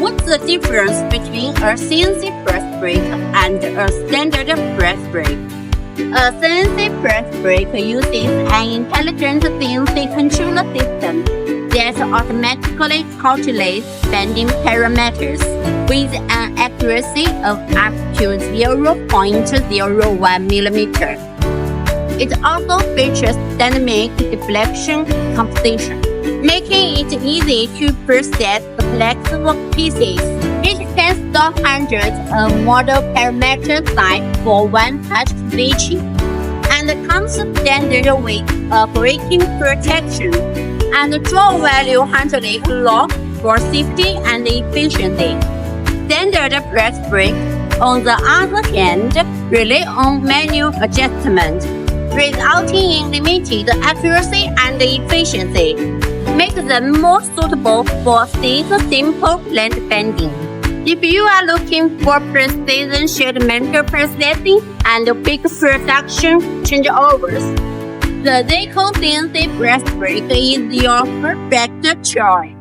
What's the difference between a CNC press brake and a standard press brake? A CNC press brake uses an intelligent CNC control system that automatically calculates bending parameters with an accuracy of up to 0.01 millimeter. It also features dynamic deflection composition, making it easy to process complex workpieces. It can store hundreds of model parameter size for one-touch stitching, and comes standard with a braking protection and draw value handling lock for safety and efficiency. Standard press brake, on the other hand, rely on manual adjustment, resulting in limited accuracy and efficiency, make them more suitable for simple plant bending. If you are looking for precision sheet metal processing and big production changeovers, the Zyco CNC press brake is your perfect choice.